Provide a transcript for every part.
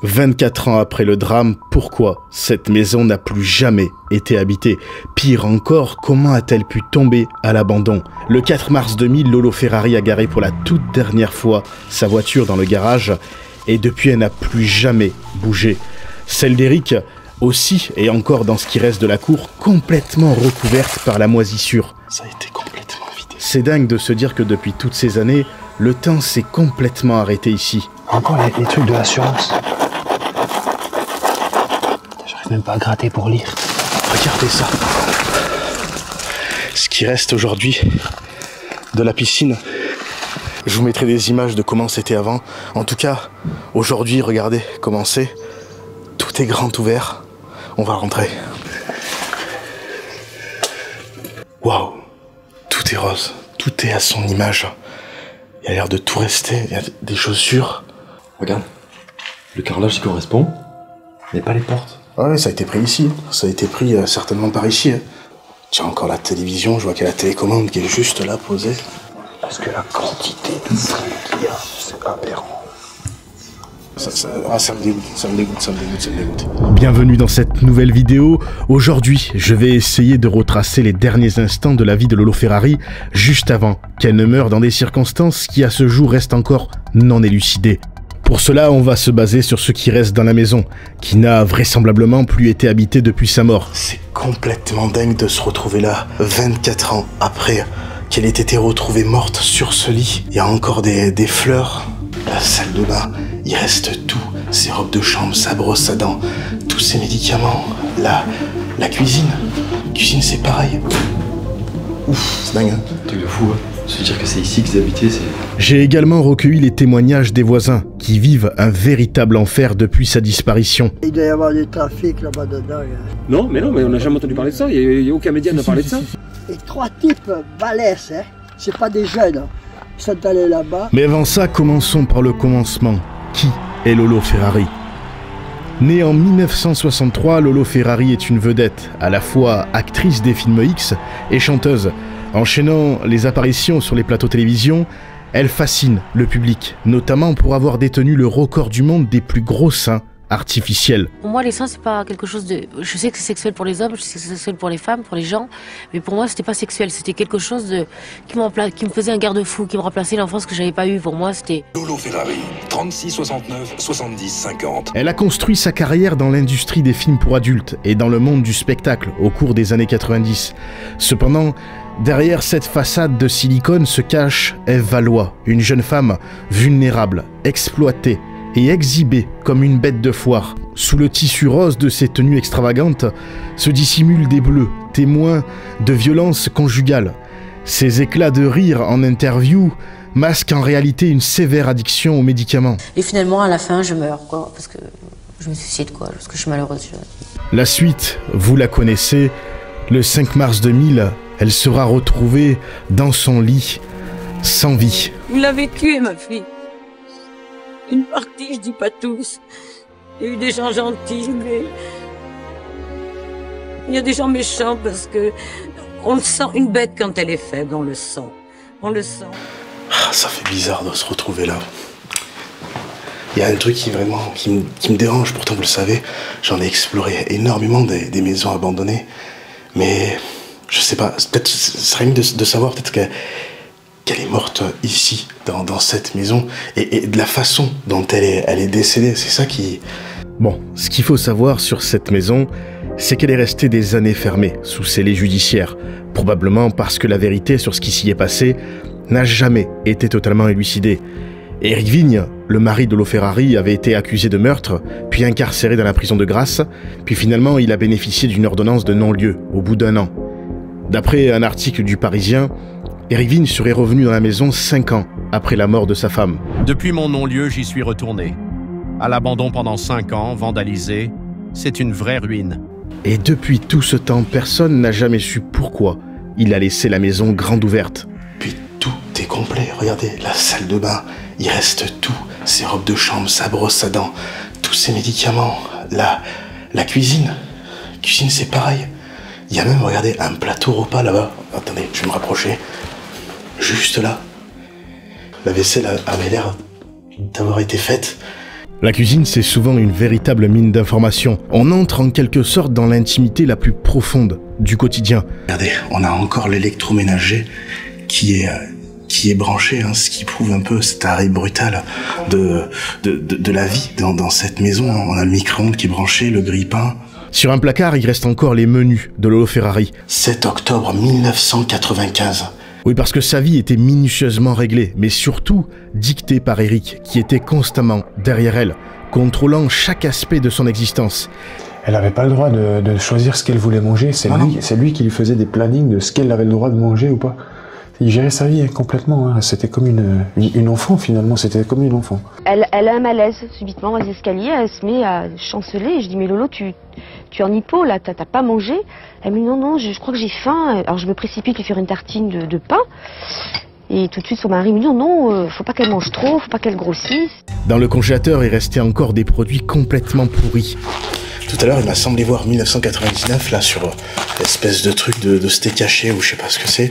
24 ans après le drame, pourquoi cette maison n'a plus jamais été habitée? Pire encore, comment a-t-elle pu tomber à l'abandon? Le 4 mars 2000, Lolo Ferrari a garé pour la toute dernière fois sa voiture dans le garage et depuis elle n'a plus jamais bougé. Celle d'Eric aussi est encore dans ce qui reste de la cour, complètement recouverte par la moisissure. Ça a été complètement vidé. C'est dingue de se dire que depuis toutes ces années, le temps s'est complètement arrêté ici. Encore les trucs de l'assurance. J'arrive même pas à gratter pour lire. Regardez ça. Ce qui reste aujourd'hui de la piscine. Je vous mettrai des images de comment c'était avant. En tout cas, aujourd'hui, regardez comment c'est. Tout est grand ouvert. On va rentrer. Waouh. Tout est rose. Tout est à son image. Il a l'air de tout rester. Il y a des chaussures. Regarde. Le carrelage y correspond, mais pas les portes. Ah ouais, ça a été pris ici. Ça a été pris certainement par ici. Tiens, encore la télévision. Je vois qu'il y a la télécommande qui est juste là, posée. Parce que la quantité de fringues qu'il y a, c'est aberrant. Ça me dégoûte. Bienvenue dans cette nouvelle vidéo. Aujourd'hui, je vais essayer de retracer les derniers instants de la vie de Lolo Ferrari, juste avant qu'elle ne meure dans des circonstances qui à ce jour restent encore non élucidées. Pour cela, on va se baser sur ce qui reste dans la maison, qui n'a vraisemblablement plus été habitée depuis sa mort. C'est complètement dingue de se retrouver là, 24 ans après qu'elle ait été retrouvée morte sur ce lit. Il y a encore des fleurs. La salle de bain, il reste tout. Ses robes de chambre, sa brosse à dents, tous ses médicaments. La cuisine. La cuisine, c'est pareil. Ouf, c'est dingue, hein. Truc de fou, hein. Se dire que c'est ici qu'ils habitaient, c'est... J'ai également recueilli les témoignages des voisins qui vivent un véritable enfer depuis sa disparition. Il doit y avoir du trafic là-bas dedans. Non, mais on n'a jamais entendu parler de ça. Il n'y a aucun média qui n'a parlé de ça. Et 3 types balèzes, hein. C'est pas des jeunes. Hein. Ils sont allés là-bas. Mais avant ça, commençons par le commencement. Qui est Lolo Ferrari? Née en 1963, Lolo Ferrari est une vedette, à la fois actrice des films X et chanteuse. Enchaînant les apparitions sur les plateaux télévision, elle fascine le public, notamment pour avoir détenu le record du monde des plus gros seins artificiels. Pour moi, les seins, c'est pas quelque chose de... Je sais que c'est sexuel pour les hommes, je sais que c'est sexuel pour les femmes, pour les gens, mais pour moi, c'était pas sexuel, c'était quelque chose de... qui me faisait un garde-fou, qui me remplaçait l'enfance que j'avais pas eue. Pour moi, c'était... Lolo Ferrari, 36 69 70 50. Elle a construit sa carrière dans l'industrie des films pour adultes et dans le monde du spectacle au cours des années 90. Cependant, derrière cette façade de silicone se cache Ève Valois, une jeune femme vulnérable, exploitée et exhibée comme une bête de foire. Sous le tissu rose de ses tenues extravagantes se dissimulent des bleus, témoins de violences conjugales. Ses éclats de rire en interview masquent en réalité une sévère addiction aux médicaments. Et finalement, à la fin, je meurs, quoi, parce que je me suicide, quoi, parce que je suis malheureuse. La suite, vous la connaissez. Le 5 mars 2000, elle sera retrouvée dans son lit, sans vie. Vous l'avez tuée, ma fille. Une partie, je dis pas tous. Il y a eu des gens gentils, mais... il y a des gens méchants parce que... on le sent, une bête quand elle est faible, on le sent. On le sent. Ah, ça fait bizarre de se retrouver là. Il y a un truc qui me dérange, pourtant vous le savez, j'en ai exploré énormément des maisons abandonnées. Mais je sais pas, peut-être ce serait mieux de savoir peut-être qu'elle est morte ici, dans cette maison, et de la façon dont elle est décédée, c'est ça qui... Bon, ce qu'il faut savoir sur cette maison, c'est qu'elle est restée des années fermée, sous scellé judiciaire, probablement parce que la vérité sur ce qui s'y est passé n'a jamais été totalement élucidée. Éric Vigne, le mari de Lolo Ferrari, avait été accusé de meurtre, puis incarcéré dans la prison de Grasse, puis finalement il a bénéficié d'une ordonnance de non-lieu, au bout d'1 an. D'après un article du Parisien, Éric Vigne serait revenu dans la maison 5 ans après la mort de sa femme. Depuis mon non-lieu, j'y suis retourné. À l'abandon pendant 5 ans, vandalisé, c'est une vraie ruine. Et depuis tout ce temps, personne n'a jamais su pourquoi il a laissé la maison grande ouverte. Puis tout est complet, regardez, la salle de bain, il reste tout, ses robes de chambre, sa brosse à dents, tous ses médicaments, la cuisine. La cuisine, c'est pareil. Il y a même, regardez, un plateau repas là-bas. Attendez, je vais me rapprocher. Juste là. La vaisselle avait l'air d'avoir été faite. La cuisine, c'est souvent une véritable mine d'informations. On entre en quelque sorte dans l'intimité la plus profonde du quotidien. Regardez, on a encore l'électroménager qui est branché, hein, ce qui prouve un peu cet arrêt brutal de la vie dans cette maison. On a le micro-ondes qui est branché, le grille-pain. Sur un placard, il reste encore les menus de Lolo Ferrari. 7 octobre 1995. Oui, parce que sa vie était minutieusement réglée, mais surtout dictée par Eric, qui était constamment derrière elle, contrôlant chaque aspect de son existence. Elle n'avait pas le droit de choisir ce qu'elle voulait manger, c'est lui qui lui faisait des plannings de ce qu'elle avait le droit de manger ou pas. Il gérait sa vie complètement, hein. C'était comme une enfant finalement, c'était comme une enfant. Elle a un malaise subitement dans les escaliers, elle se met à chanceler, et je dis mais Lolo tu es en hypo là, t'as pas mangé? Elle me dit non, je crois que j'ai faim, alors je me précipite lui faire une tartine de pain, et tout de suite son mari me dit non, faut pas qu'elle mange trop, faut pas qu'elle grossisse. Dans le congélateur, il restait encore des produits complètement pourris. Tout à l'heure, il m'a semblé voir 1999 là sur l'espèce de truc de steak haché ou je sais pas ce que c'est.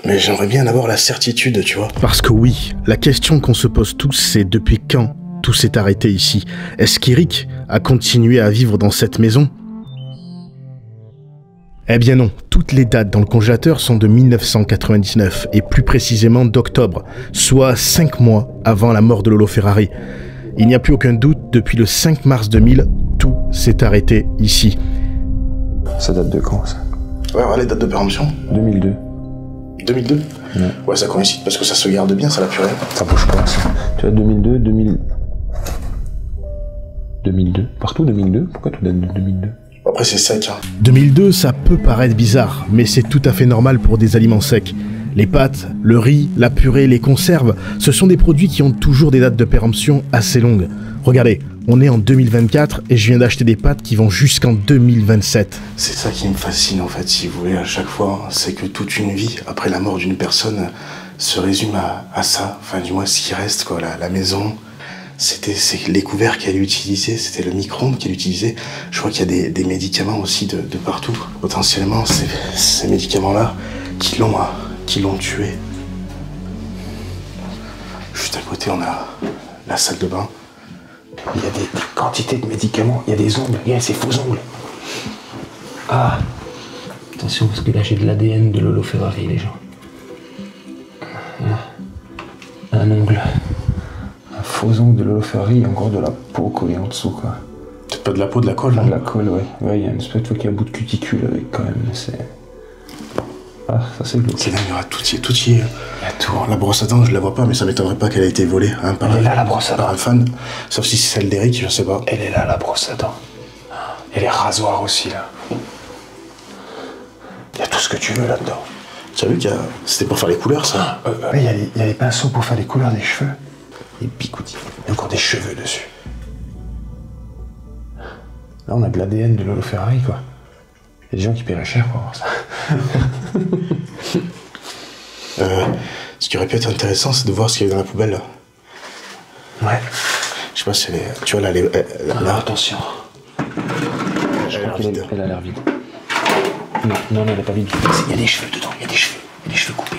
Mais j'aimerais bien avoir la certitude, tu vois. Parce que oui, la question qu'on se pose tous, c'est depuis quand tout s'est arrêté ici? Est-ce qu'Eric a continué à vivre dans cette maison? Eh bien non, toutes les dates dans le congélateur sont de 1999, et plus précisément d'octobre, soit 5 mois avant la mort de Lolo Ferrari. Il n'y a plus aucun doute, depuis le 5 mars 2000, tout s'est arrêté ici. Ça date de quand, ça? Ouais, les dates de péremption. 2002. 2002 ? Ouais, ça coïncide parce que ça se garde bien, ça la purée. Ça bouge pas, ça. Tu vois, 2002, 2002. Partout 2002 ? Pourquoi tout date de 2002 ? Après, c'est sec. Hein. 2002, ça peut paraître bizarre, mais c'est tout à fait normal pour des aliments secs. Les pâtes, le riz, la purée, les conserves, ce sont des produits qui ont toujours des dates de péremption assez longues. Regardez, on est en 2024 et je viens d'acheter des pâtes qui vont jusqu'en 2027. C'est ça qui me fascine en fait, si vous voulez, à chaque fois, c'est que toute une vie, après la mort d'une personne, se résume à ça. Enfin, du moins, ce qui reste, quoi, la maison. C'est les couverts qu'elle utilisait, c'était le micro-ondes qu'elle utilisait. Je crois qu'il y a des médicaments aussi de partout. Potentiellement, ces médicaments-là qui l'ont tué. Juste à côté, on a la salle de bain. Il y a des quantités de médicaments, il y a des ongles, il y a ces faux ongles. Ah, attention parce que là j'ai de l'ADN de Lolo Ferrari, les gens. Un ongle. Un faux ongle de Lolo Ferrari, encore de la peau collée en dessous, quoi. C'est pas de la peau, de la colle, hein. De la colle, ouais. Ouais, il y a une espèce de qu'il y a un bout de cuticule avec quand même, c'est... Ah, ça c'est glauque. C'est dingue, il y aura tout y est. Il y a tout. La brosse à dents, je la vois pas, mais ça m'étonnerait pas qu'elle ait été volée, hein, par Elle est là, la brosse à dents. Un fan. Sauf si c'est celle d'Eric, je sais pas. Elle est là, la brosse à dents. Et les rasoirs aussi, là. Il y a tout ce que tu veux là-dedans. Tu as vu qu'il y a... C'était pour faire les couleurs, ça? Oui, il y a les pinceaux pour faire les couleurs des cheveux. Des bigoudis. Il y a encore des cheveux dessus. Là, on a de l'ADN de Lolo Ferrari, quoi. Il y a des gens qui paieraient cher pour avoir ça. Ce qui aurait pu être intéressant, c'est de voir ce qu'il y a dans la poubelle, là. Ouais. Je sais pas si elle est... Tu vois, là, là, attention. Je crois qu'elle a l'air vide. Non, elle n'est pas vide. Il y a des cheveux dedans, il y a des cheveux coupés.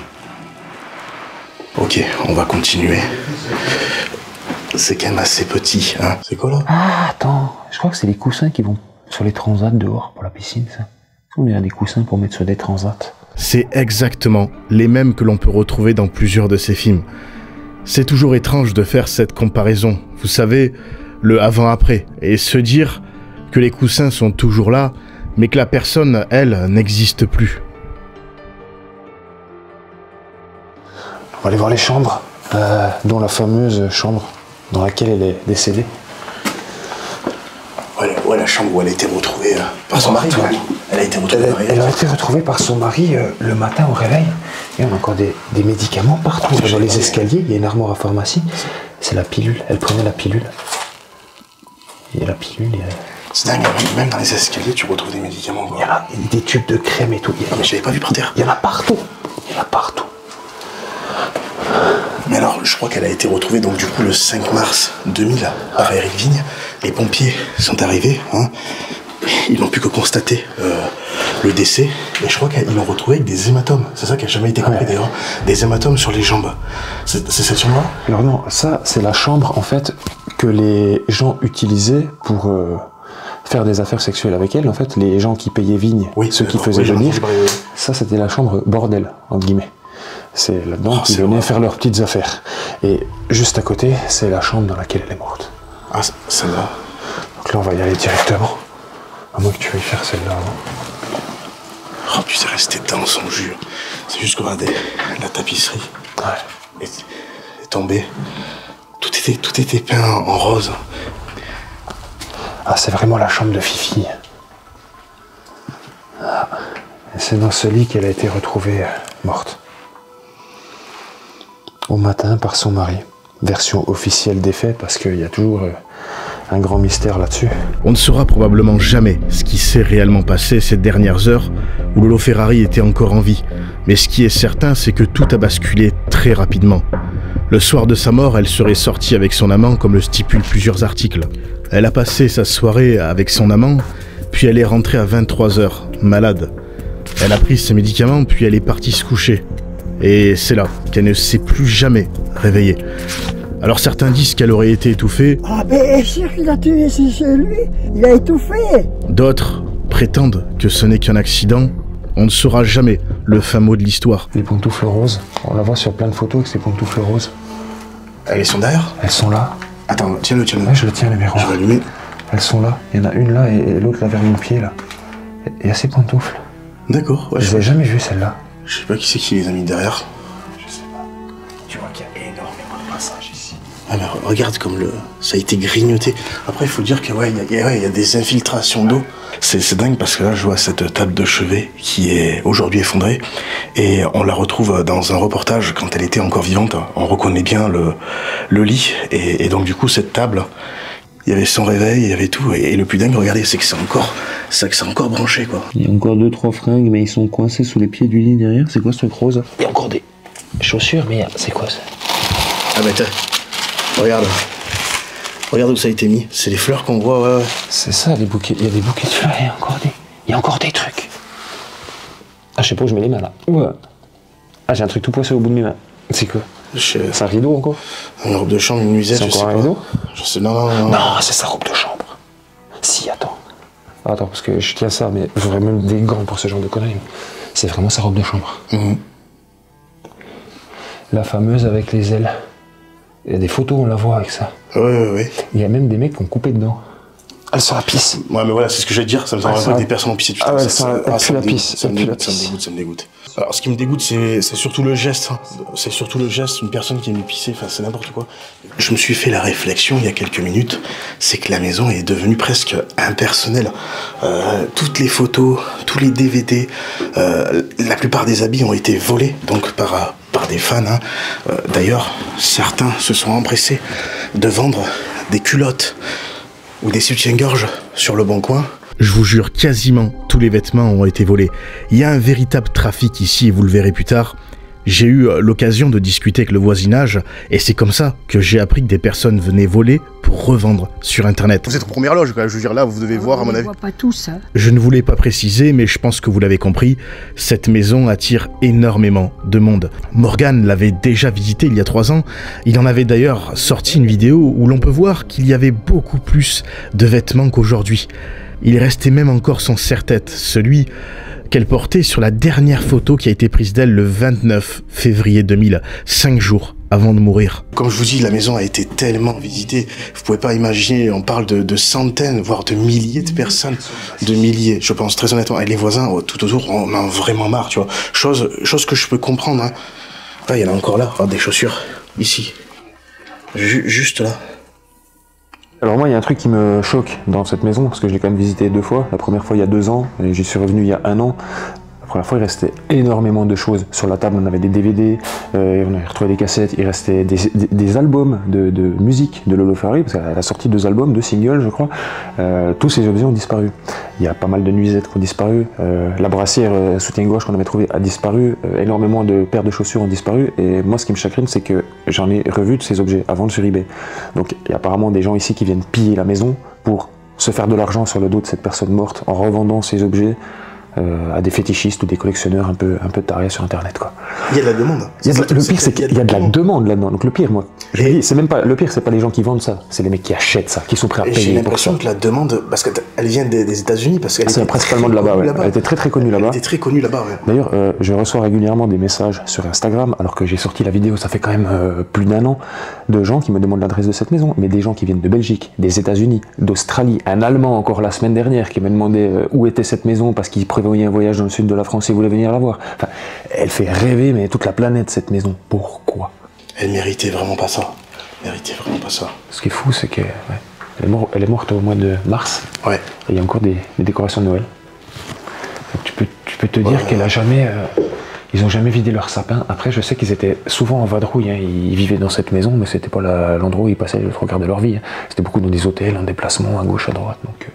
Ok, on va continuer. C'est quand même assez petit, hein. C'est quoi, là? Ah, attends. Je crois que c'est les coussins qui vont sur les transats dehors pour la piscine, ça. On a des coussins pour mettre sur des transats. C'est exactement les mêmes que l'on peut retrouver dans plusieurs de ces films. C'est toujours étrange de faire cette comparaison, vous savez, le avant-après, et se dire que les coussins sont toujours là, mais que la personne, elle, n'existe plus. On va aller voir les chambres, dont la fameuse chambre dans laquelle elle est décédée. Ouais, la chambre où elle a été retrouvée par son mari. Elle a été retrouvée par son mari le matin au réveil. Et on a encore des médicaments partout. Dans les escaliers, il y a une armoire à pharmacie. C'est la pilule. Elle prenait la pilule. Il y a la pilule. C'est dingue, même dans les escaliers, tu retrouves des médicaments. Il y a des tubes de crème et tout. Mais je l'avais pas vu par terre. Il y en a partout. Mais alors, je crois qu'elle a été retrouvée donc du coup le 5 mars 2000 par Eric Vigne. Les pompiers sont arrivés, hein. Ils n'ont pu que constater le décès. Et je crois qu'ils l'ont retrouvée avec des hématomes. C'est ça qui n'a jamais été compris d'ailleurs. Des hématomes sur les jambes. C'est cette chambre-là? Alors non, ça c'est la chambre en fait que les gens utilisaient pour faire des affaires sexuelles avec elle. En fait, les gens qui payaient Vigne, ceux qui faisaient venir, ça c'était la chambre bordel, entre guillemets. C'est là-dedans qu'ils venaient faire leurs petites affaires. Et juste à côté, c'est la chambre dans laquelle elle est morte. Ah, celle-là. Donc là, on va y aller directement. À moins que tu veuilles faire celle-là avant. Oh, puis c'est resté dans son jus. C'est juste que regardez, la tapisserie est tombée. Tout était peint en rose. Ah, c'est vraiment la chambre de Fifi. Ah. C'est dans ce lit qu'elle a été retrouvée morte. Au matin par son mari. Version officielle des faits, parce qu'il y a toujours un grand mystère là-dessus. On ne saura probablement jamais ce qui s'est réellement passé ces dernières heures où Lolo Ferrari était encore en vie. Mais ce qui est certain, c'est que tout a basculé très rapidement. Le soir de sa mort, elle serait sortie avec son amant, comme le stipulent plusieurs articles. Elle a passé sa soirée avec son amant, puis elle est rentrée à 23 h, malade. Elle a pris ses médicaments, puis elle est partie se coucher. Et c'est là qu'elle ne s'est plus jamais réveillée. Alors certains disent qu'elle aurait été étouffée. Ah ben sûr qu'il a tué, c'est lui, il a étouffé. D'autres prétendent que ce n'est qu'un accident. On ne saura jamais le fin mot de l'histoire. Les pantoufles roses, on la voit sur plein de photos avec ces pantoufles roses. Elles sont derrière? Elles sont là. Attends, tiens-le. Ouais, je le tiens, le miroir. Je vais allumer. Elles sont là. Il y en a une là et l'autre là vers mon pied là. Il y a ces pantoufles. D'accord. Ouais, je l'ai jamais vu celle-là. Je sais pas qui c'est qui les a mis derrière. Je sais pas. Tu vois qu'il y a énormément de passages ici. Ah mais regarde comme ça a été grignoté. Après il faut dire que il y a des infiltrations d'eau. C'est dingue parce que là je vois cette table de chevet qui est aujourd'hui effondrée et on la retrouve dans un reportage quand elle était encore vivante. On reconnaît bien le lit et donc du coup cette table, il y avait son réveil, il y avait tout et le plus dingue, regardez, c'est que c'est encore branché quoi. Il y a encore 2-3 fringues mais ils sont coincés sous les pieds du lit derrière. C'est quoi ce truc rose? Il y a encore des chaussures mais c'est quoi ça? Ah bah tiens, regarde où ça a été mis. C'est les fleurs qu'on voit, ouais. C'est ça, les bouquets. Il y a des bouquets de fleurs, il y a encore des trucs. Ah, je sais pas où je mets les mains, là. Ouais. Ah, j'ai un truc tout poisseux au bout de mes mains. C'est quoi? C'est un rideau, encore? Une robe de chambre, une nuisette, je sais pas. C'est encore un rideau? Je sais, non. Non, c'est sa robe de chambre. Si, attends. Attends, parce que je tiens ça, mais j'aurais même des gants pour ce genre de conneries. C'est vraiment sa robe de chambre. La fameuse avec les ailes. Il y a des photos, on la voit avec ça. Ouais. Il y a même des mecs qui ont coupé dedans. Elle sent la pisse. Ouais, mais voilà, c'est ce que j'allais te dire. Ça me semble pas que des personnes ont pissé dessus. Ah ouais, ça pue la pisse. Ça me dégoûte. Alors, ce qui me dégoûte, c'est surtout le geste. C'est surtout le geste. Une personne qui aime pisser, enfin, c'est n'importe quoi. Je me suis fait la réflexion il y a quelques minutes. C'est que la maison est devenue presque impersonnelle. Toutes les photos, tous les DVD, la plupart des habits ont été volés. Donc, par des fans. D'ailleurs, certains se sont empressés de vendre des culottes ou des soutiens-gorge sur le bon coin. Je vous jure, quasiment tous les vêtements ont été volés. Il y a un véritable trafic ici et vous le verrez plus tard. J'ai eu l'occasion de discuter avec le voisinage et c'est comme ça que j'ai appris que des personnes venaient voler pour revendre sur internet. Vous êtes aux premières loges, je veux dire là, vous devez voir à mon avis. On voit pas tout ça. Je ne voulais pas préciser, mais je pense que vous l'avez compris, cette maison attire énormément de monde. Morgan l'avait déjà visité il y a 3 ans, il en avait d'ailleurs sorti une vidéo où l'on peut voir qu'il y avait beaucoup plus de vêtements qu'aujourd'hui. Il restait même encore son serre-tête, celui qu'elle portait sur la dernière photo qui a été prise d'elle le 29 février 2000, 5 jours avant de mourir. Comme je vous dis, la maison a été tellement visitée, vous pouvez pas imaginer, on parle de centaines, voire de milliers de personnes, de milliers, je pense très honnêtement, et les voisins tout autour en ont vraiment marre, tu vois, chose que je peux comprendre, hein. Là, il y en a encore là, des chaussures, ici, juste là. Alors moi, il y a un truc qui me choque dans cette maison, parce que je l'ai quand même visité 2 fois. La première fois il y a 2 ans, et j'y suis revenu il y a 1 an. La première fois, il restait énormément de choses. Sur la table, on avait des DVD, on avait retrouvé des cassettes, il restait des albums de musique de Lolo Ferrari, parce qu'elle a sorti 2 albums, 2 singles, je crois. Tous ces objets ont disparu. Il y a pas mal de nuisettes qui ont disparu. La brassière soutien-gauche qu'on avait trouvée a disparu. Énormément de paires de chaussures ont disparu. Et moi, ce qui me chagrine, c'est que j'en ai revu de ces objets à vendre sur eBay. Donc, il y a apparemment des gens ici qui viennent piller la maison pour se faire de l'argent sur le dos de cette personne morte en revendant ces objets à des fétichistes ou des collectionneurs un peu tarés sur internet, quoi. Il y a de la demande. Le pire, c'est qu'il y a de la demande là-dedans. Donc le pire, moi, je dis, c'est même pas le pire, c'est pas les gens qui vendent ça, c'est les mecs qui achètent ça, qui sont prêts à payer. J'ai l'impression que la demande, parce qu'elle vient des États-Unis, parce qu'elle c'est principalement de là-bas. Ouais. Elle était très connue là-bas. Elle était très connue là-bas. Ouais. D'ailleurs, je reçois régulièrement des messages sur Instagram, alors que j'ai sorti la vidéo, ça fait quand même plus d'1 an, de gens qui me demandent l'adresse de cette maison, mais des gens qui viennent de Belgique, des États-Unis, d'Australie, un Allemand encore la semaine dernière qui m'a demandé où était cette maison parce qu'il prévoyait un voyage dans le sud de la France et voulait venir la voir. Enfin, elle fait rêver, mais toute la planète, cette maison. Pourquoi? Elle méritait vraiment pas ça. Elle méritait vraiment pas ça. Ce qui est fou, c'est qu'elle elle est morte au mois de mars. Ouais. Et il y a encore des décorations de Noël. Donc tu peux te dire qu'elle a jamais... ils ont jamais vidé leur sapin. Après, je sais qu'ils étaient souvent en vadrouille. Hein. Ils vivaient dans cette maison, mais c'était pas l'endroit où ils passaient le 3 quarts de leur vie. Hein. C'était beaucoup dans des hôtels, en déplacement, à gauche, à droite. Donc...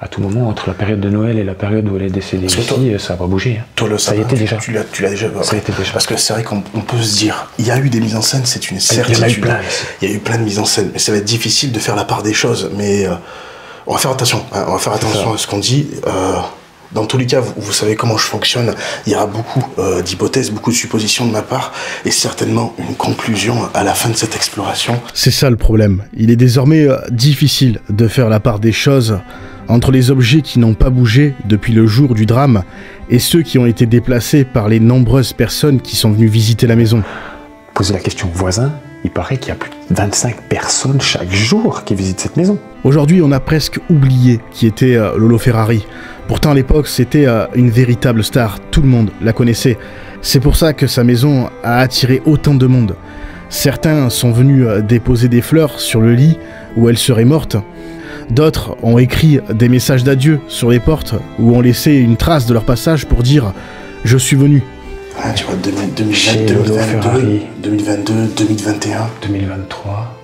à tout moment, entre la période de Noël et la période où elle est décédée ici, ça va bouger. Hein. Toi, le sapin, ça y était déjà. Tu l'as déjà. Ça y était déjà. Parce que c'est vrai qu'on peut se dire, il y a eu des mises en scène, c'est une certitude. Il y a eu plein de mises en scène, mais ça va être difficile de faire la part des choses. Mais on va faire attention. Hein, on va faire attention à ce qu'on dit. Dans tous les cas, vous savez comment je fonctionne. Il y aura beaucoup d'hypothèses, beaucoup de suppositions de ma part, et certainement une conclusion à la fin de cette exploration. C'est ça le problème. Il est désormais difficile de faire la part des choses entre les objets qui n'ont pas bougé depuis le jour du drame et ceux qui ont été déplacés par les nombreuses personnes qui sont venues visiter la maison. Posez la question aux voisins, il paraît qu'il y a plus de 25 personnes chaque jour qui visitent cette maison. Aujourd'hui, on a presque oublié qui était Lolo Ferrari. Pourtant, à l'époque, c'était une véritable star. Tout le monde la connaissait. C'est pour ça que sa maison a attiré autant de monde. Certains sont venus déposer des fleurs sur le lit où elle serait morte. D'autres ont écrit des messages d'adieu sur les portes ou ont laissé une trace de leur passage pour dire « Je suis venu ». Ah, tu vois, 2022, 2021... 2023...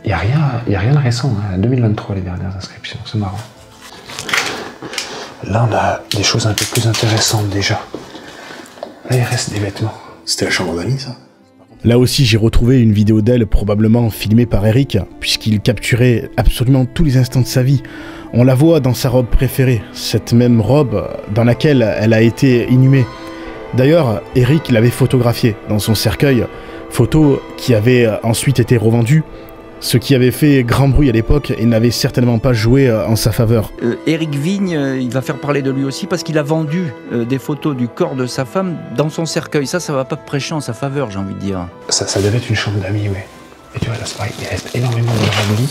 Il n'y a rien de récent, hein. 2023 les dernières inscriptions, c'est marrant. Là on a des choses un peu plus intéressantes déjà. Là il reste des vêtements. C'était la chambre d'amis ça? Là aussi, j'ai retrouvé une vidéo d'elle, probablement filmée par Eric, puisqu'il capturait absolument tous les instants de sa vie. On la voit dans sa robe préférée, cette même robe dans laquelle elle a été inhumée. D'ailleurs, Eric l'avait photographiée dans son cercueil, photo qui avait ensuite été revendue, ce qui avait fait grand bruit à l'époque et n'avait certainement pas joué en sa faveur. Éric Vigne, il va faire parler de lui aussi parce qu'il a vendu des photos du corps de sa femme dans son cercueil. Ça va pas prêcher en sa faveur, j'ai envie de dire. Ça devait être une chambre d'amis, oui. Et tu vois, là, c'est pareil, il reste énormément de draps de lit.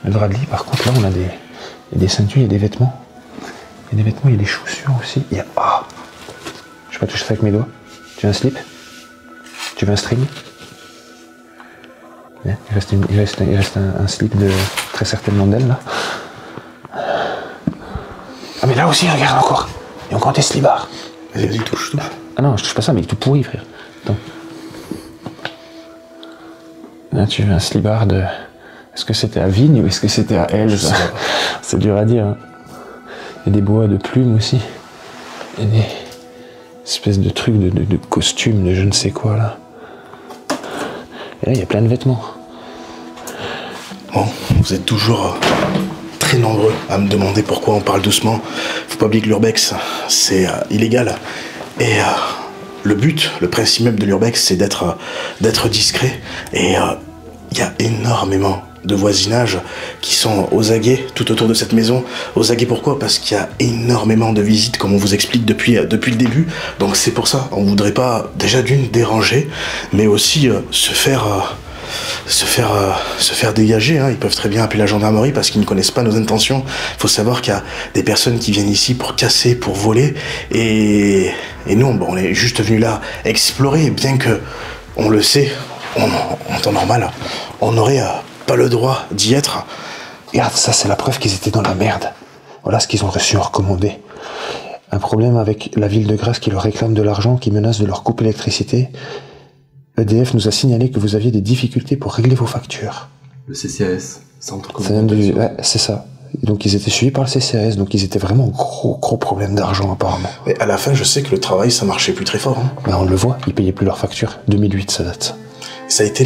Le drap de lit, par contre, là, on a des ceintures, il y a des vêtements. Il y a des vêtements, il y a des chaussures aussi. Il y a... Ah, je vais pas toucher ça avec mes doigts. Tu veux un slip? Tu veux un string? Il reste un slip de très certainement d'elle là. Ah mais là aussi regarde encore. Il y a encore des slibards. Vas-y, touche tout. Ah non, je touche pas ça, mais il est tout pourri frère. Attends. Là tu veux un slibard de... Est-ce que c'était à Vigne ou est-ce que c'était à elle? C'est dur à dire. Hein. Il y a des bois de plumes aussi. Il y a des espèces de trucs de costumes, de je ne sais quoi là. Et là il y a plein de vêtements. Bon, vous êtes toujours très nombreux à me demander pourquoi on parle doucement. Faut pas oublier que l'urbex, c'est illégal. Et le but, le principe même de l'urbex, c'est d'être discret. Et il y a énormément de voisinage qui sont aux aguets tout autour de cette maison. Aux aguets pourquoi? Parce qu'il y a énormément de visites, comme on vous explique depuis le début. Donc c'est pour ça, on voudrait pas déjà d'une déranger, mais aussi se faire dégager, hein. Ils peuvent très bien appeler la gendarmerie parce qu'ils ne connaissent pas nos intentions. Il faut savoir qu'il y a des personnes qui viennent ici pour casser, pour voler, et nous, bon, on est juste venus là explorer, bien que, on le sait, en temps normal, on n'aurait pas le droit d'y être. Regarde, ça c'est la preuve qu'ils étaient dans la merde. Voilà ce qu'ils ont reçu en recommandé. Un problème avec la ville de Grasse qui leur réclame de l'argent, qui menace de leur couper l'électricité. EDF nous a signalé que vous aviez des difficultés pour régler vos factures. Le CCAS, Centre Communication. Ouais, c'est ça. Donc ils étaient suivis par le CCAS, donc ils étaient vraiment gros problème d'argent apparemment. Mais à la fin, je sais que le travail, ça marchait plus très fort. Hein. Ben, on le voit, ils payaient plus leurs factures. 2008, ça date. Ça a été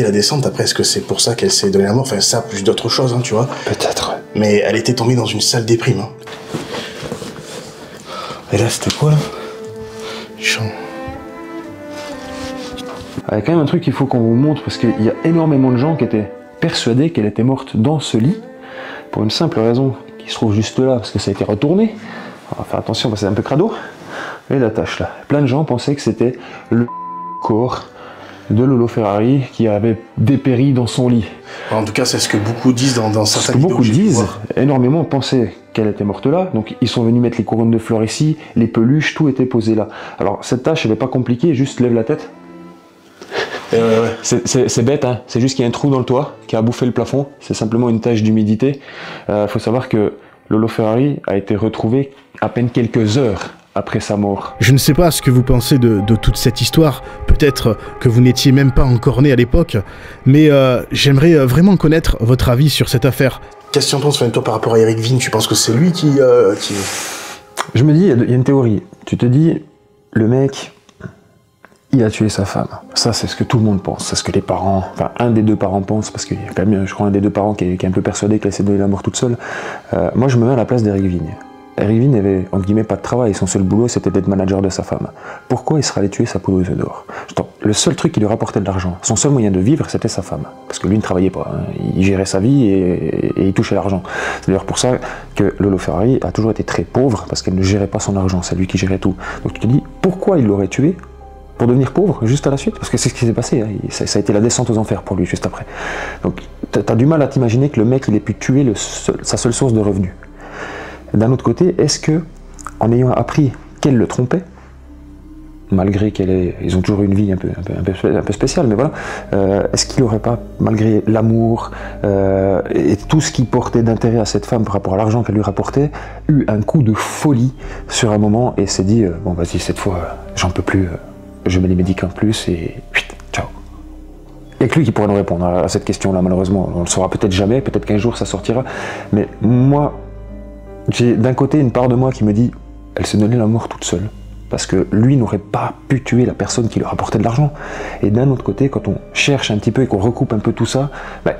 la descente. Après, est-ce que c'est pour ça qu'elle s'est donnée la mort? Enfin, ça, plus d'autres choses, hein, tu vois. Peut-être. Mais elle était tombée dans une sale déprime. Hein. Et là, c'était quoi, là? Chant. Il y a quand même un truc qu'il faut qu'on vous montre, parce qu'il y a énormément de gens qui étaient persuadés qu'elle était morte dans ce lit, pour une simple raison, qui se trouve juste là, parce que ça a été retourné. On va faire attention, parce que c'est un peu crado. Et la tâche là. Plein de gens pensaient que c'était le corps de Lolo Ferrari qui avait dépéri dans son lit. En tout cas, c'est ce que beaucoup disent dans certaines vidéos. Beaucoup disent, voir. énormément pensaient qu'elle était morte là, donc ils sont venus mettre les couronnes de fleurs ici, les peluches, tout était posé là. Alors cette tâche, elle n'est pas compliquée, juste lève la tête. C'est bête, hein. C'est juste qu'il y a un trou dans le toit qui a bouffé le plafond, c'est simplement une tache d'humidité. Faut savoir que Lolo Ferrari a été retrouvé à peine quelques heures après sa mort. Je ne sais pas ce que vous pensez de toute cette histoire, peut-être que vous n'étiez même pas encore né à l'époque, mais j'aimerais vraiment connaître votre avis sur cette affaire. Qu'est-ce que tu en penses, toi, par rapport à Eric Vigne? Tu penses que c'est lui qui... Je me dis, il y a une théorie. Tu te dis, le mec, il a tué sa femme. Ça, c'est ce que tout le monde pense. C'est ce que les parents, enfin, un des deux parents pense, parce qu'il y a quand même, je crois, un des deux parents qui est un peu persuadé qu'elle s'est donnée la mort toute seule. Moi, je me mets à la place d'Eric Vigne. Eric Vigne avait, entre guillemets, pas de travail. Son seul boulot, c'était d'être manager de sa femme. Pourquoi il serait allé tuer sa poule aux œufs d'or? Le seul truc qui lui rapportait de l'argent, son seul moyen de vivre, c'était sa femme. Parce que lui ne travaillait pas. Hein. Il gérait sa vie et il touchait l'argent. C'est d'ailleurs pour ça que Lolo Ferrari a toujours été très pauvre, parce qu'elle ne gérait pas son argent. C'est lui qui gérait tout. Donc tu te dis, pourquoi il l'aurait tué? Pour devenir pauvre, juste à la suite? Parce que c'est ce qui s'est passé. Hein. Ça a été la descente aux enfers pour lui, juste après. Donc t'as du mal à t'imaginer que le mec, il ait pu tuer sa seule source de revenus. D'un autre côté, est-ce que, en ayant appris qu'elle le trompait, malgré ils ont toujours eu une vie un peu spéciale, mais voilà, est-ce qu'il n'aurait pas, malgré l'amour et tout ce qui portait d'intérêt à cette femme par rapport à l'argent qu'elle lui rapportait, eu un coup de folie sur un moment et s'est dit, bon vas-y, cette fois, j'en peux plus, je mets les médicaments en plus et ciao. Il n'y a que lui qui pourra nous répondre à cette question-là, malheureusement. On ne le saura peut-être jamais, peut-être qu'un jour ça sortira, mais moi, j'ai d'un côté une part de moi qui me dit elle s'est donnée la mort toute seule parce que lui n'aurait pas pu tuer la personne qui lui rapportait de l'argent. Et d'un autre côté, quand on cherche un petit peu et qu'on recoupe un peu tout ça,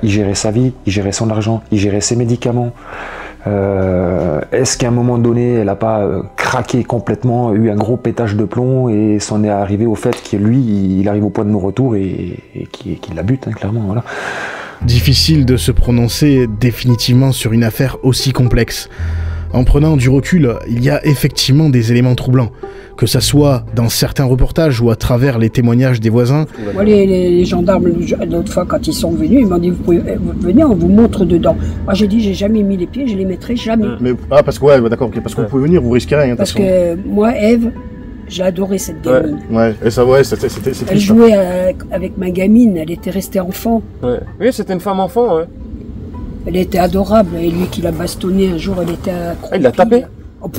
il gérait sa vie, il gérait son argent, il gérait ses médicaments. Est-ce qu'à un moment donné elle n'a pas craqué complètement, eu un gros pétage de plomb et s'en est arrivé au fait que lui il arrive au point de non-retour et qu'il la bute, hein, clairement, voilà. Difficile de se prononcer définitivement sur une affaire aussi complexe. En prenant du recul, il y a effectivement des éléments troublants, que ça soit dans certains reportages ou à travers les témoignages des voisins. Moi, les gendarmes, l'autre fois, quand ils sont venus, ils m'ont dit, vous venez, on vous montre dedans. Moi, j'ai dit, j'ai jamais mis les pieds, je les mettrai jamais. Mais, parce que, ouais, d'accord, parce que vous pouvez venir, vous risquez rien. Parce que moi, Ève, j'ai adoré cette gamine. Ouais, et ça, ouais, c'était elle jouait avec ma gamine, elle était restée enfant. Ouais. Oui, c'était une femme enfant, ouais. Elle était adorable, et lui qui l'a bastonnée un jour, elle était accroupie. Il l'a tapé. Oh,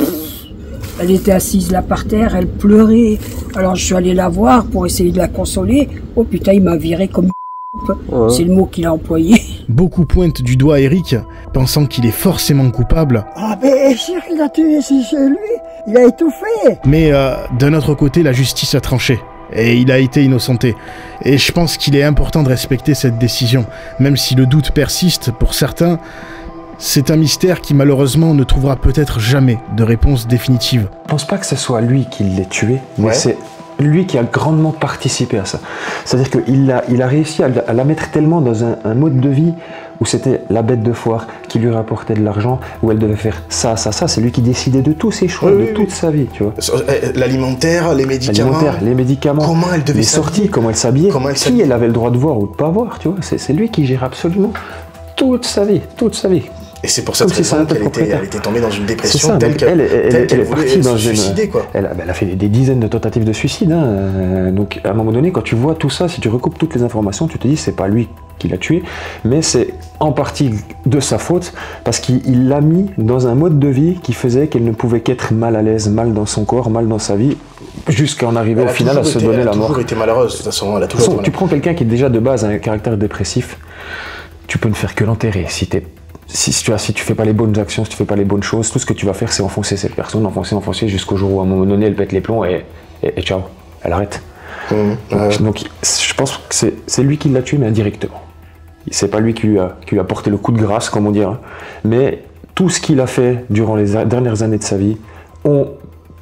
elle était assise là par terre, elle pleurait. Alors je suis allé la voir pour essayer de la consoler. Oh putain, il m'a viré comme une... C'est le mot qu'il a employé. Beaucoup pointent du doigt Eric, pensant qu'il est forcément coupable. Ah mais sûr qu'il a tué, c'est lui, il a étouffé. Mais d'un autre côté, la justice a tranché. Et il a été innocenté. Et je pense qu'il est important de respecter cette décision, même si le doute persiste pour certains. C'est un mystère qui malheureusement ne trouvera peut-être jamais de réponse définitive. Je pense pas que ce soit lui qui l'ait tué, mais c'est lui qui a grandement participé à ça. C'est-à-dire qu'il a réussi à la mettre tellement dans un mode de vie où c'était la bête de foire qui lui rapportait de l'argent, où elle devait faire ça, ça, ça. C'est lui qui décidait de tous ses choix, de toute sa vie, tu vois. L'alimentaire, les médicaments. Comment elle devait sortir, comment elle s'habillait, qui elle avait le droit de voir ou de pas voir, tu vois. C'est lui qui gère absolument toute sa vie, toute sa vie. Et c'est pour cette raison qu'elle était tombée dans une dépression telle qu'elle voulait se suicider, quoi. Elle a fait des dizaines de tentatives de suicide. Hein. Donc à un moment donné, quand tu vois tout ça, si tu recoupes toutes les informations, tu te dis c'est pas lui qui l'a tué, mais c'est en partie de sa faute, parce qu'il l'a mis dans un mode de vie qui faisait qu'elle ne pouvait qu'être mal à l'aise, mal dans son corps, mal dans sa vie, jusqu'à en arriver au final à se donner la mort. Elle a toujours été malheureuse, de toute façon. Elle a toujours été tu prends quelqu'un qui est déjà de base un caractère dépressif, tu peux ne faire que l'enterrer. Si tu fais pas les bonnes actions, si tu fais pas les bonnes choses, tout ce que tu vas faire, c'est enfoncer cette personne, enfoncer jusqu'au jour où à un moment donné elle pète les plombs et ciao, elle arrête. Donc je pense que c'est lui qui l'a tué, mais indirectement. C'est pas lui qui lui a porté le coup de grâce, comme on dirait, mais tout ce qu'il a fait durant les dernières années de sa vie ont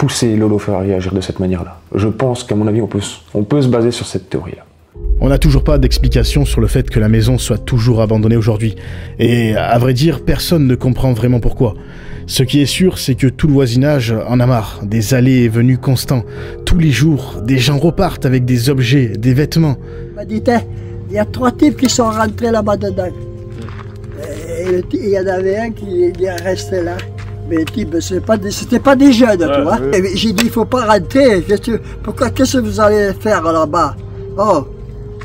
poussé Lolo Ferrari à agir de cette manière-là. Je pense qu'à mon avis, on peut se baser sur cette théorie-là. On n'a toujours pas d'explication sur le fait que la maison soit toujours abandonnée aujourd'hui. Et à vrai dire, personne ne comprend vraiment pourquoi. Ce qui est sûr, c'est que tout le voisinage en a marre. Des allées et venues constants. Tous les jours, des gens repartent avec des objets, des vêtements. Il m'a dit, il y a 3 types qui sont rentrés là-bas dedans. Et il y en avait un qui est resté là. Mais le type, c'était pas des jeunes, tu vois. J'ai dit, il faut pas rentrer. Qu'est-ce que vous allez faire là-bas? Oh.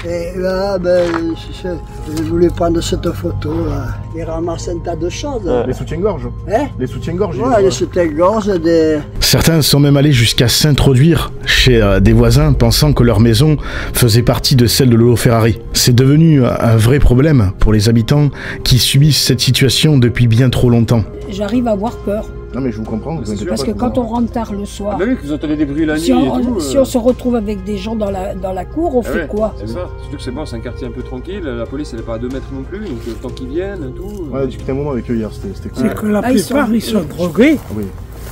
Et là, je voulais prendre cette photo là. Il ramasse un tas de choses. Les soutiens-gorge. Hein? Les soutiens-gorge. Ouais, les soutiens-gorge des... Certains sont même allés jusqu'à s'introduire chez des voisins pensant que leur maison faisait partie de celle de Lolo Ferrari. C'est devenu un vrai problème pour les habitants qui subissent cette situation depuis bien trop longtemps. J'arrive à avoir peur. Non mais je vous comprends. Parce que quand on rentre tard le soir, Ah, bah oui, que vous entendez des bruits la nuit si on se retrouve avec des gens dans la cour, on fait quoi? C'est ça, surtout que c'est bon, c'est un quartier un peu tranquille, la police elle est pas à 2 mètres non plus, donc le temps qu'ils viennent et tout. On a discuté un moment avec eux hier, c'était cool. C'est que la plupart ils sont drogués, oui.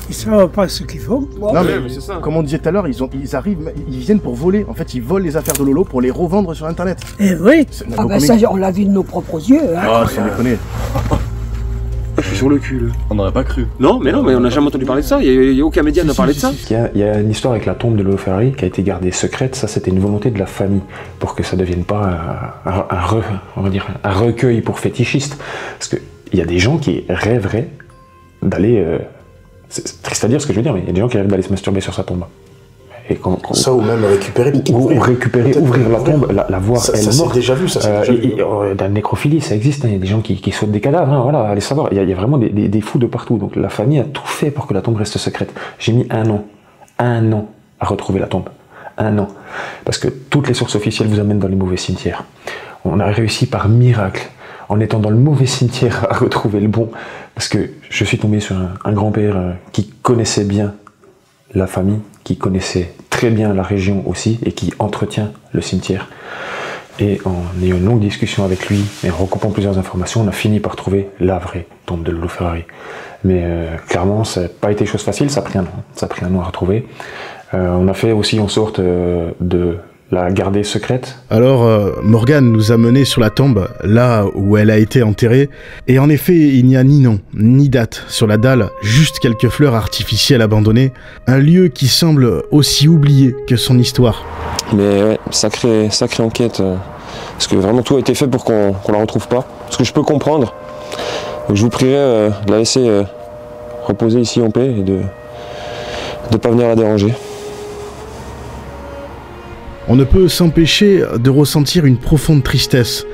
Ils savent pas ce qu'ils font. Non mais c'est ça. Comme on disait tout à l'heure, ils arrivent, ils viennent pour voler. En fait, ils volent les affaires de Lolo pour les revendre sur internet. Eh oui. Ah ben ça, on l'a vu de nos propres yeux. Hein. Ah, sans déconner. Je suis sur le cul là. On n'aurait pas cru. Non, mais on n'a jamais entendu parler de ça. Il y a aucun média n'a parlé de ça. Il y a une histoire avec la tombe de Lolo Ferrari qui a été gardée secrète. Ça, c'était une volonté de la famille pour que ça ne devienne pas un recueil pour fétichistes. Parce qu'il y a des gens qui rêveraient d'aller... c'est triste à dire ce que je veux dire, mais il y a des gens qui rêvent d'aller se masturber sur sa tombe. Et ça, ou même récupérer, ouvrir la tombe, la voir ça, elle ça morte. C'est déjà vu, ça. Dans la nécrophilie, ça existe. Il y a des gens qui sautent des cadavres. Hein, voilà, allez savoir. Il y a vraiment des fous de partout. Donc la famille a tout fait pour que la tombe reste secrète. J'ai mis 1 an à retrouver la tombe. 1 an, parce que toutes les sources officielles vous amènent dans les mauvais cimetières. On a réussi par miracle, en étant dans le mauvais cimetière, à retrouver le bon, parce que je suis tombé sur un grand-père qui connaissait bien la famille, qui connaissait très bien la région aussi, et qui entretient le cimetière. Et en ayant une longue discussion avec lui, et en recoupant plusieurs informations, on a fini par trouver la vraie tombe de Lolo Ferrari. Mais clairement, ça n'a pas été chose facile, ça a pris 1 an. Ça a pris 1 an à retrouver. On a fait aussi en sorte de la garder secrète. Alors, Morgane nous a menés sur la tombe, là où elle a été enterrée, et en effet, il n'y a ni nom, ni date sur la dalle, juste quelques fleurs artificielles abandonnées, un lieu qui semble aussi oublié que son histoire. Mais ouais, sacrée enquête, parce que vraiment tout a été fait pour qu'on la retrouve pas, ce que je peux comprendre. Donc je vous prierai de la laisser reposer ici en paix et de ne pas venir la déranger. On ne peut s'empêcher de ressentir une profonde tristesse.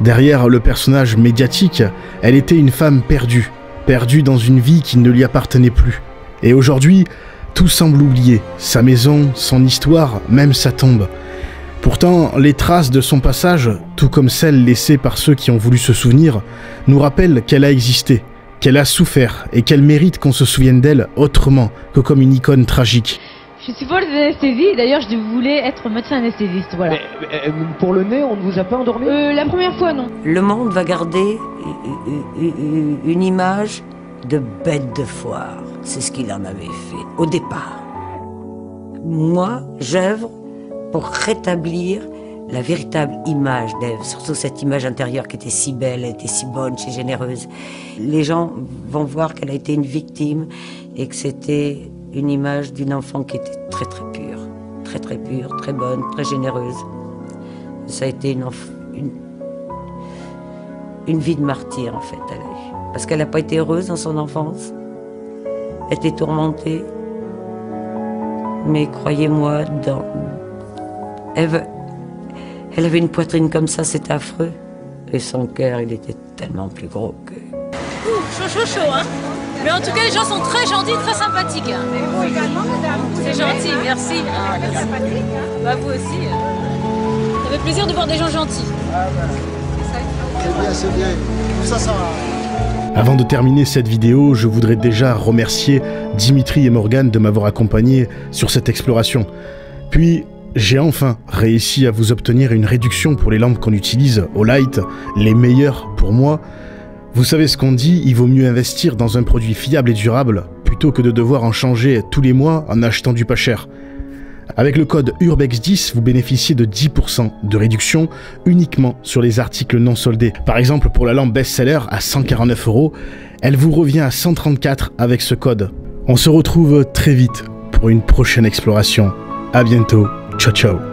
Derrière le personnage médiatique, elle était une femme perdue, perdue dans une vie qui ne lui appartenait plus. Et aujourd'hui, tout semble oublié, sa maison, son histoire, même sa tombe. Pourtant, les traces de son passage, tout comme celles laissées par ceux qui ont voulu se souvenir, nous rappellent qu'elle a existé, qu'elle a souffert et qu'elle mérite qu'on se souvienne d'elle autrement que comme une icône tragique. Je suis folle d'anesthésie, d'ailleurs je voulais être médecin anesthésiste, voilà. Mais, pour le nez, on ne vous a pas endormi? La première fois, non. Le monde va garder une image de bête de foire. C'est ce qu'il en avait fait au départ. Moi, j'œuvre pour rétablir la véritable image d'Ève, surtout cette image intérieure qui était si belle, elle était si bonne, si généreuse. Les gens vont voir qu'elle a été une victime et que c'était une image d'une enfant qui était très très pure, très bonne, très généreuse. Ça a été une vie de martyr en fait, elle a eu. Parce qu'elle n'a pas été heureuse dans son enfance, elle était tourmentée. Mais croyez-moi, elle avait une poitrine comme ça, c'était affreux. Et son cœur, il était tellement plus gros que... Chaud, hein. Mais en tout cas, les gens sont très gentils, très sympathiques. Et vous également, madame. C'est gentil, merci. Bah, vous aussi. Ça fait plaisir de voir des gens gentils. C'est bien. Ça va. Avant de terminer cette vidéo, je voudrais déjà remercier Dimitri et Morgane de m'avoir accompagné sur cette exploration. Puis, j'ai enfin réussi à vous obtenir une réduction pour les lampes qu'on utilise au Light, les meilleures pour moi. Vous savez ce qu'on dit, il vaut mieux investir dans un produit fiable et durable plutôt plutôt que de devoir en changer tous les mois en achetant du pas cher. Avec le code URBEX10, vous bénéficiez de 10% de réduction uniquement sur les articles non soldés. Par exemple, pour la lampe best-seller à 149 €, elle vous revient à 134 avec ce code. On se retrouve très vite pour une prochaine exploration. À bientôt. Ciao ciao.